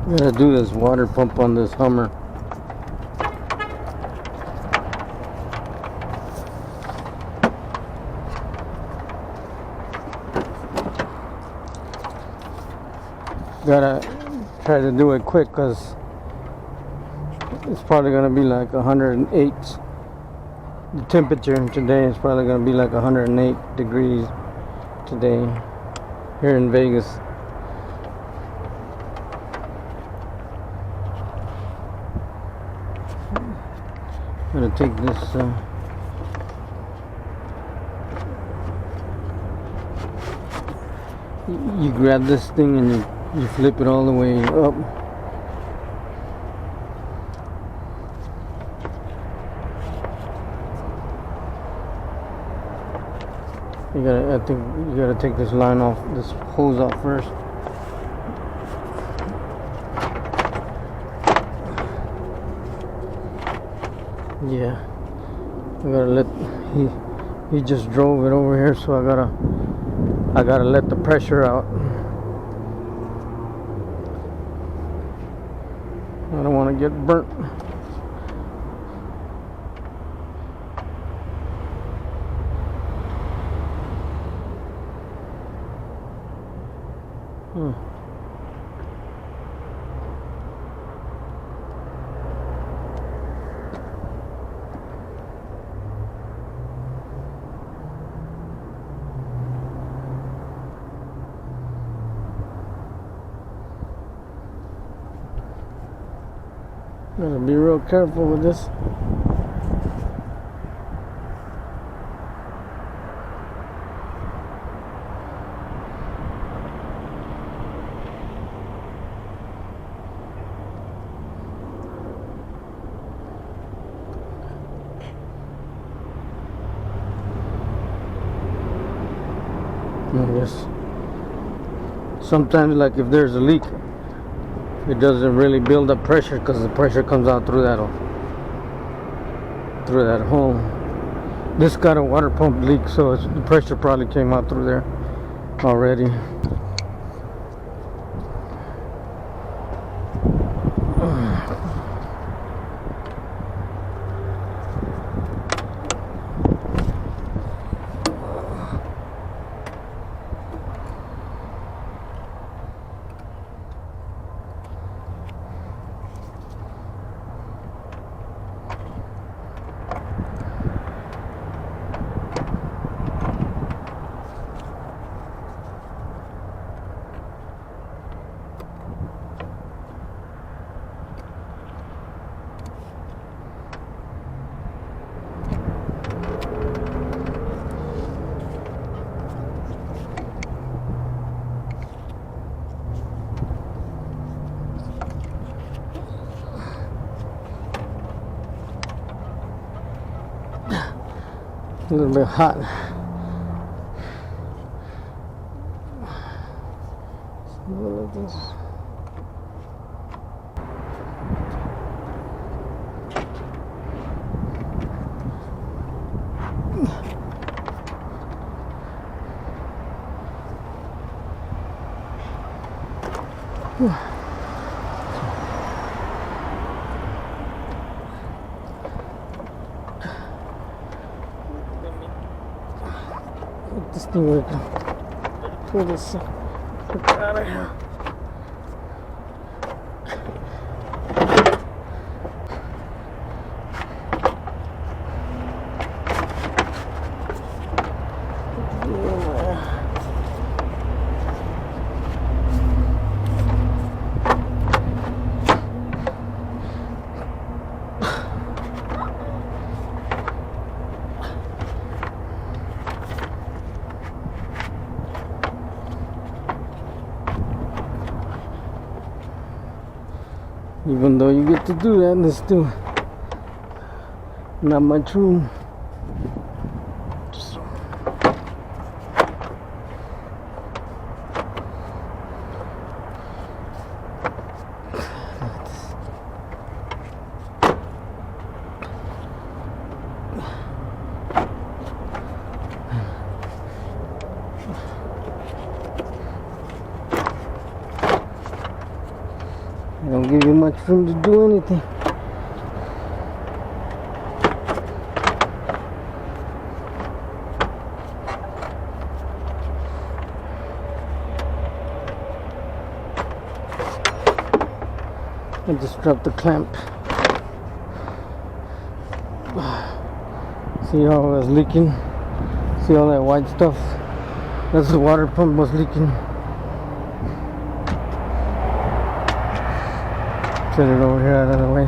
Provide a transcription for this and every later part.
Gotta do this water pump on this Hummer. Gotta try to do it quick because it's probably gonna be like 108. The temperature today is probably gonna be like 108 degrees today here in Vegas. Gonna take this you grab this thing and you flip it all the way up. I think you gotta take this line off, this hose off first. Yeah, I gotta let, he just drove it over here, so I gotta let the pressure out. I don't want to get burnt. Gotta be real careful with this. I guess sometimes, like if there's a leak, it doesn't really build up pressure because the pressure comes out through that hole. This got a water pump leak, so the pressure probably came out through there already. A little bit hot. Look at this. This thing working. Pull this out of here. Even though you get to do that, there's still not much room. much room to do anything. I just dropped the clamp. See how it was leaking? See all that white stuff? That's the water pump was leaking. Set it over here out of the way.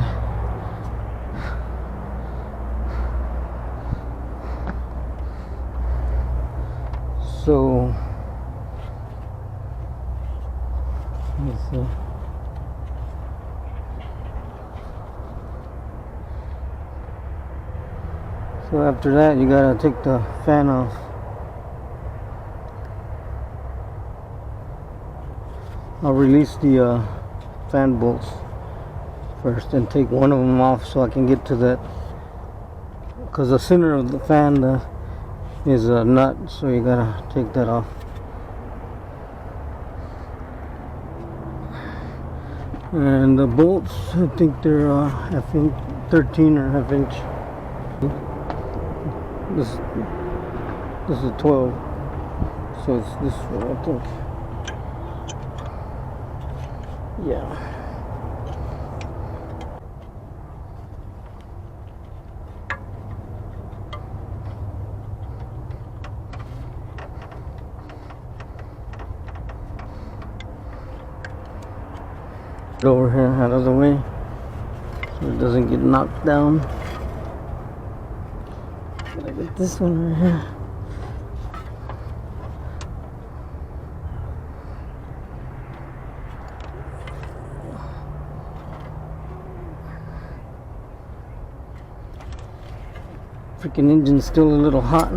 So, let's see. So after that, you gotta take the fan off. I'll release the fan bolts first and take one of them off so I can get to that, because the center of the fan is a nut, so you gotta take that off. And the bolts, I think they're half inch, 13 or half inch. This is 12, so it's this one, I think. Yeah. Over here out of the way so it doesn't get knocked down. Gotta get this one right here. Freaking engine's still a little hot.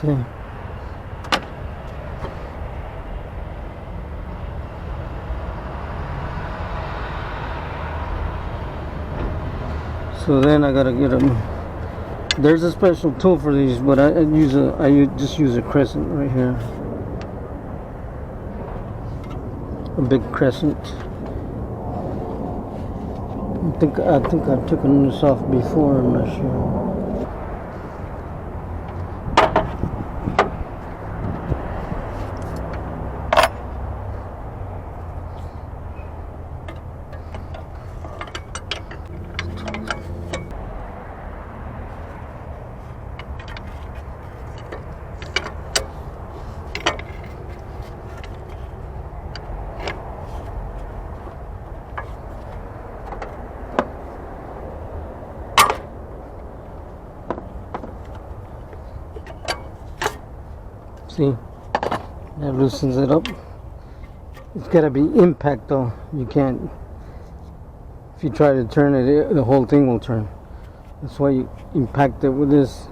Okay. So then I gotta get them. There's a special tool for these, but I just use a crescent right here. A big crescent. I think I've taken this off before, I'm not sure. See, that loosens it up. It's gotta be impact though. You can't, if you try to turn it, the whole thing will turn. That's why you impact it with this.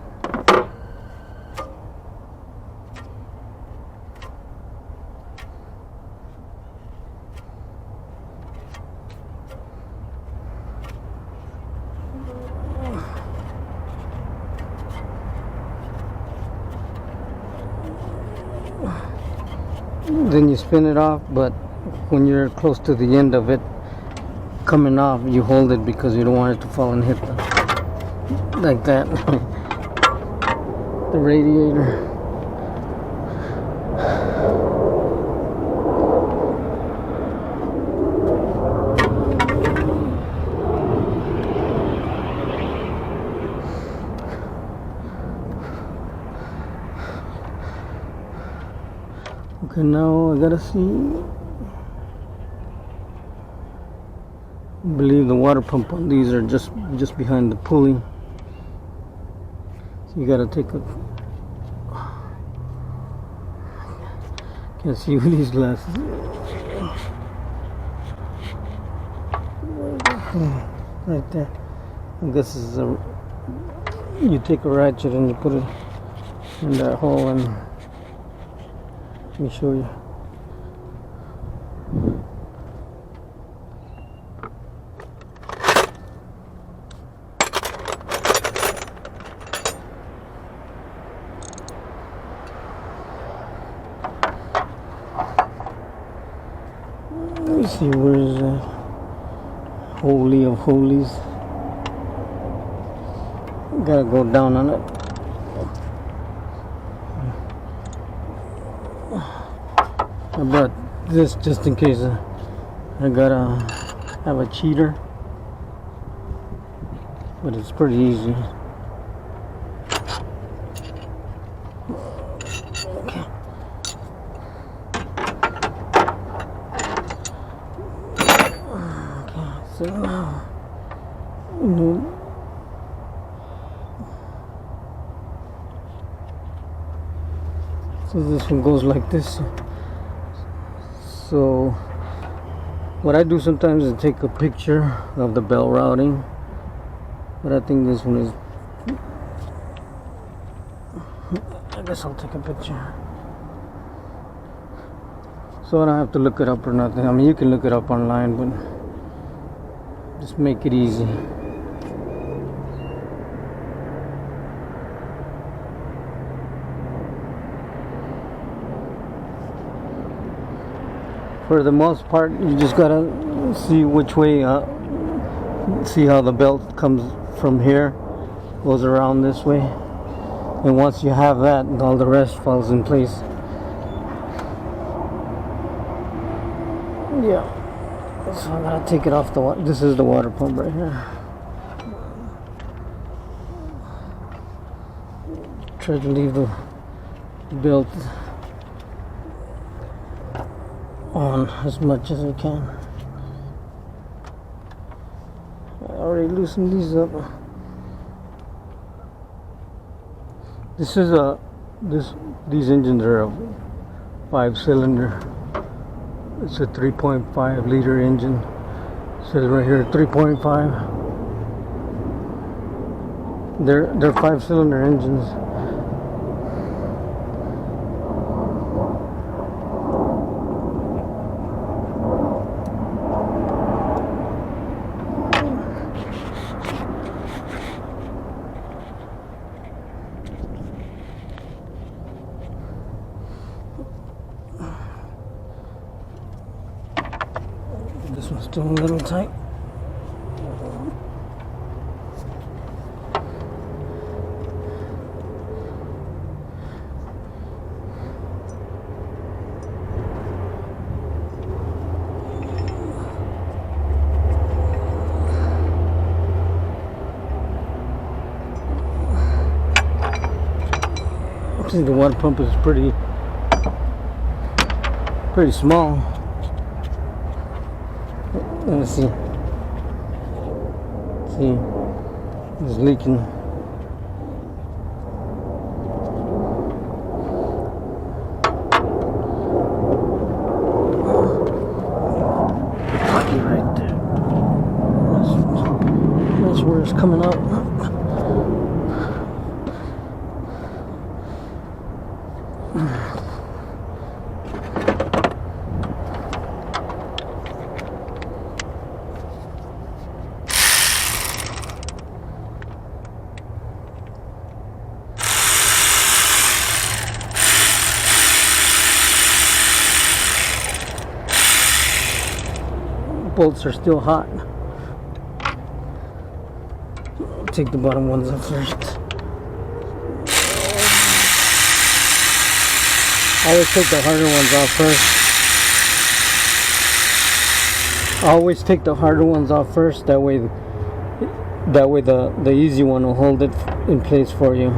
Then you spin it off, but when you're close to the end of it coming off, you hold it because you don't want it to fall and hit like that. The radiator. Okay. Okay, now I gotta see. I believe the water pump on these are just behind the pulley. So you gotta take a. Can't see with these glasses. Right there. I guess this is a. You take a ratchet and you put it in that hole, and let me show you. Let me see, where is that? Holy of Holies. Gotta go down on it. I brought this just in case I gotta have a cheater, but it's pretty easy. Okay. So now, so this one goes like this. So what I do sometimes is take a picture of the bell routing, but I think this one is, I guess I'll take a picture so I don't have to look it up or nothing. I mean, you can look it up online, but just make it easy. For the most part, you just gotta see which way, see how the belt comes from here, goes around this way, and once you have that, all the rest falls in place. Yeah, so I gotta take it off the water. This is the water pump right here. Try to leave the belt on as much as I can. I already loosened these up. This is these engines are a 5-cylinder. It's a 3.5 liter engine. It says right here 3.5. They're 5-cylinder engines. This one's still a little tight. See, the water pump is pretty small. Let's see. See, it's leaking. Right there. That's where it's coming out. Bolts are still hot. Take the bottom ones off first. I always take the harder ones off first. I always take the harder ones off first. That way the easy one will hold it in place for you.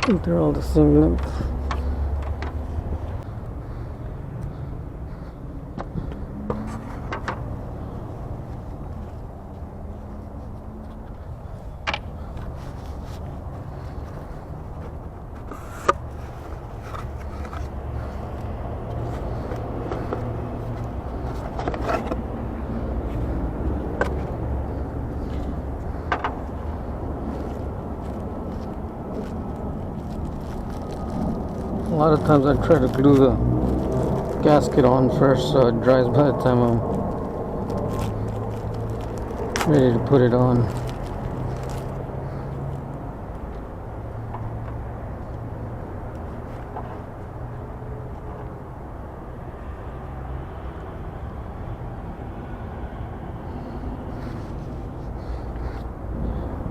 I think they're all the same length. A lot of times I try to glue the gasket on first so it dries by the time I'm ready to put it on.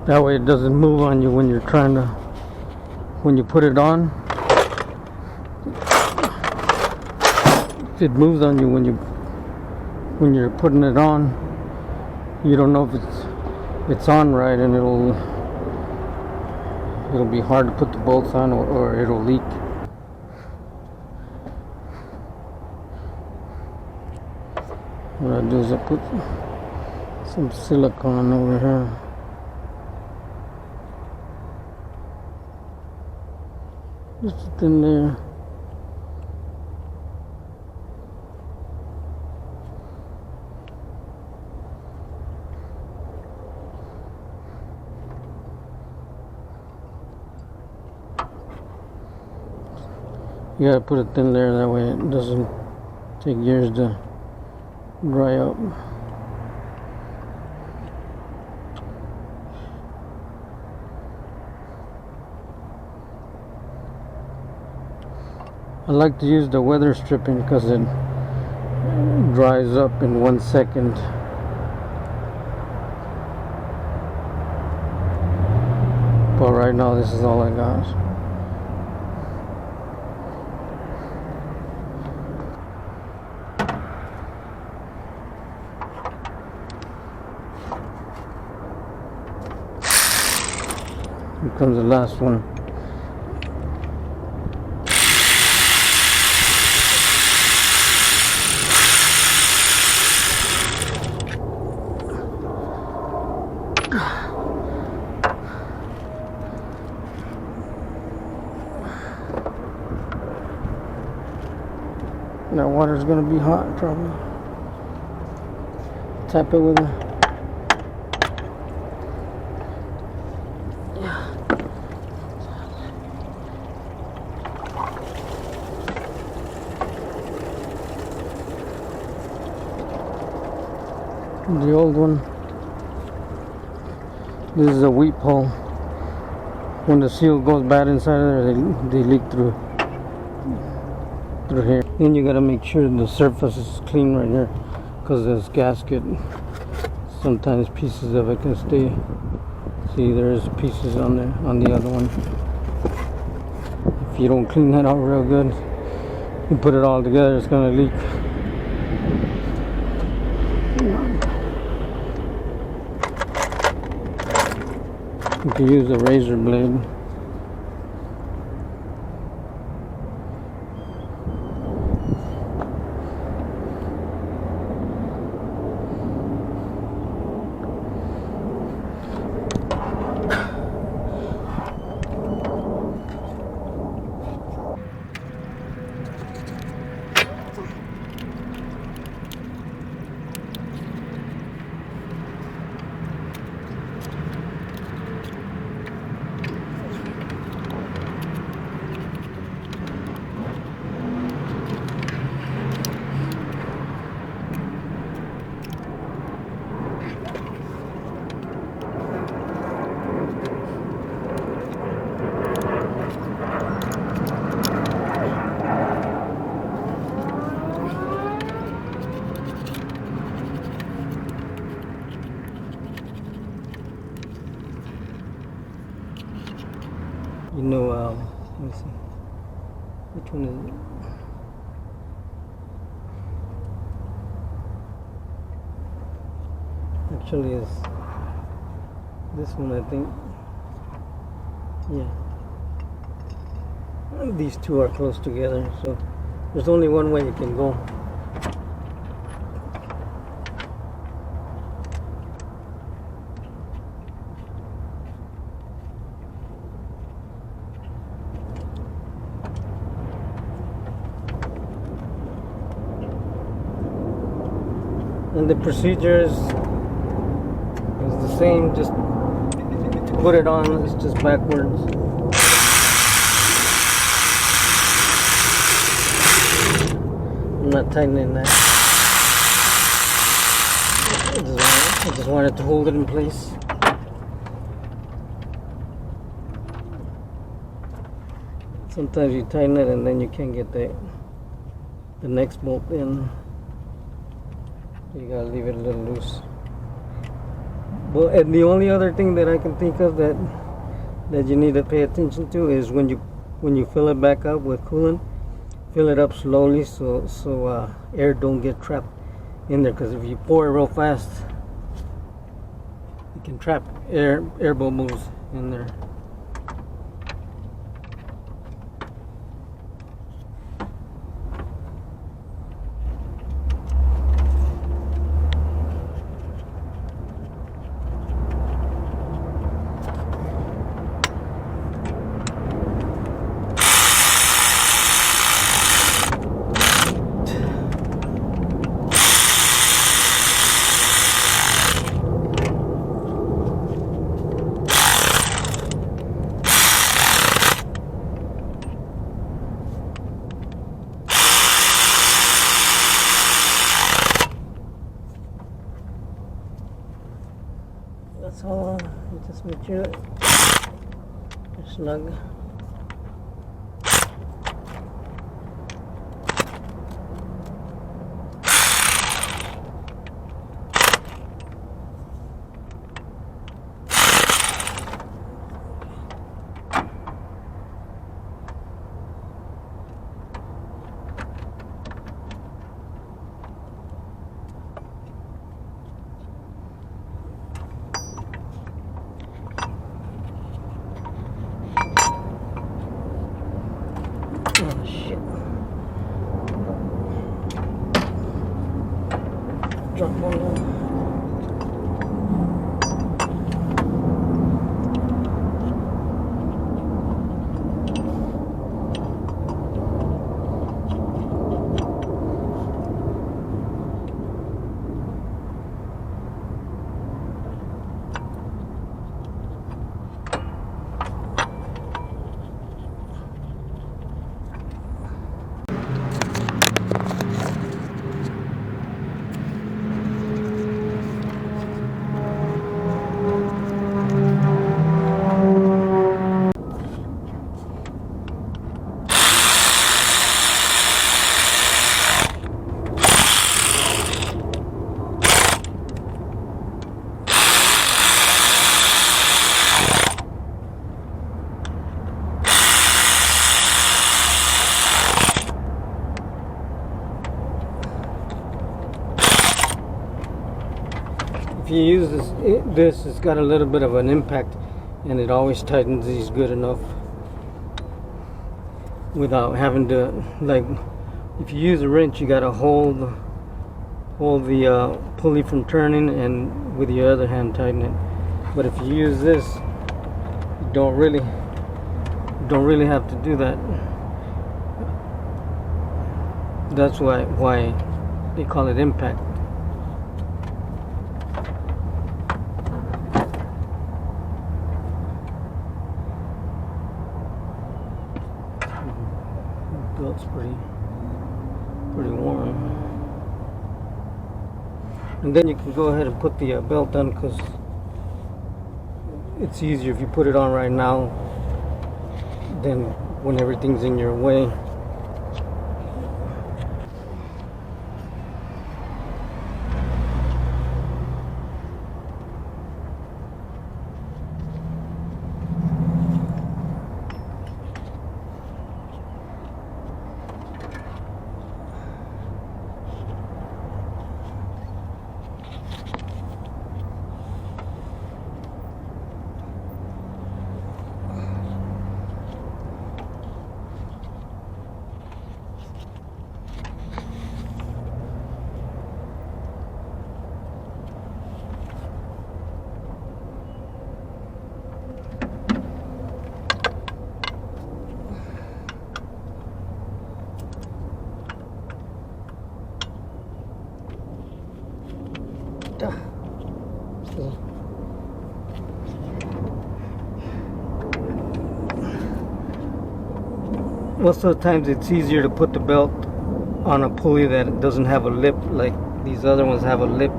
That way it doesn't move on you when you're when you put it on. If it moves on you when you're putting it on, you don't know if it's on right, and it'll be hard to put the bolts on, or it'll leak. What I do is I put some silicone over here. Just a thin layer. You gotta put a thin layer, that way it doesn't take years to dry up. I like to use the weather stripping because it dries up in 1 second. But right now this is all I got. Here comes the last one. That water's gonna be hot, probably. Tap it with a... The old one. This is a weep hole. When the seal goes bad inside of there, they leak through here. Then you gotta make sure the surface is clean right here, because this gasket, sometimes pieces of it can stay. See, there's pieces on there on the other one. If you don't clean that out real good, you put it all together, it's gonna leak. You can use a razor blade. You know, let me see. Which one is it? Actually, it's this one, I think. Yeah. These two are close together, so there's only one way you can go. And the procedure is the same, just put it on, it's just backwards. I'm not tightening that. I just wanted to hold it in place. Sometimes you tighten it and then you can't get the next bolt in. You gotta leave it a little loose. Well, and the only other thing that I can think of that you need to pay attention to is when you fill it back up with coolant, fill it up slowly so air don't get trapped in there. Because if you pour it real fast, you can trap air bubbles in there. That's all. Just make sure you're snug. Oh shit. Drop one more. If you use this, it's got a little bit of an impact, and it always tightens these good enough without having to, like, if you use a wrench, you gotta hold the pulley from turning, and with your other hand tighten it. But if you use this, you don't really have to do that. That's why they call it impact. Belt's pretty warm. And then you can go ahead and put the belt on, because it's easier if you put it on right now than when everything's in your way. most of the times it's easier to put the belt on a pulley that doesn't have a lip, like these other ones have a lip,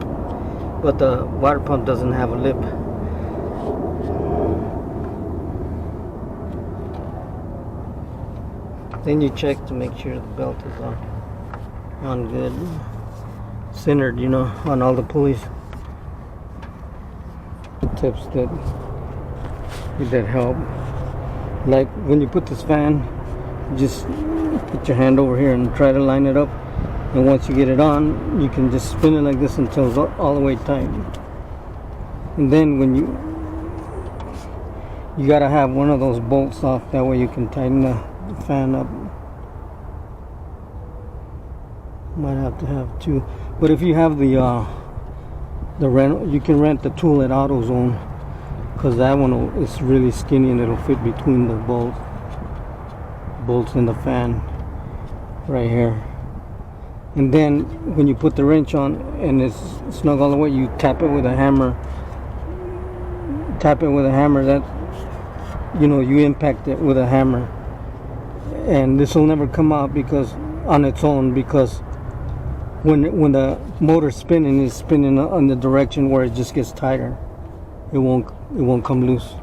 but the water pump doesn't have a lip. Then you check to make sure the belt is on good, centered, you know, on all the pulleys. Tips that help, like when you put this fan, just put your hand over here and try to line it up, and once you get it on, you can just spin it like this until it's all the way tight. And then when you gotta have one of those bolts off, that way you can tighten the fan up. Might have to have two, but if you have the rent, you can rent the tool at AutoZone, because that one is really skinny and it'll fit between the bolts in the fan right here. And then when you put the wrench on and it's snug all the way, you tap it with a hammer. That, you know, you impact it with a hammer, and this will never come out because on its own, because when the motor's spinning, it's spinning on the direction where it just gets tighter. It won't come loose.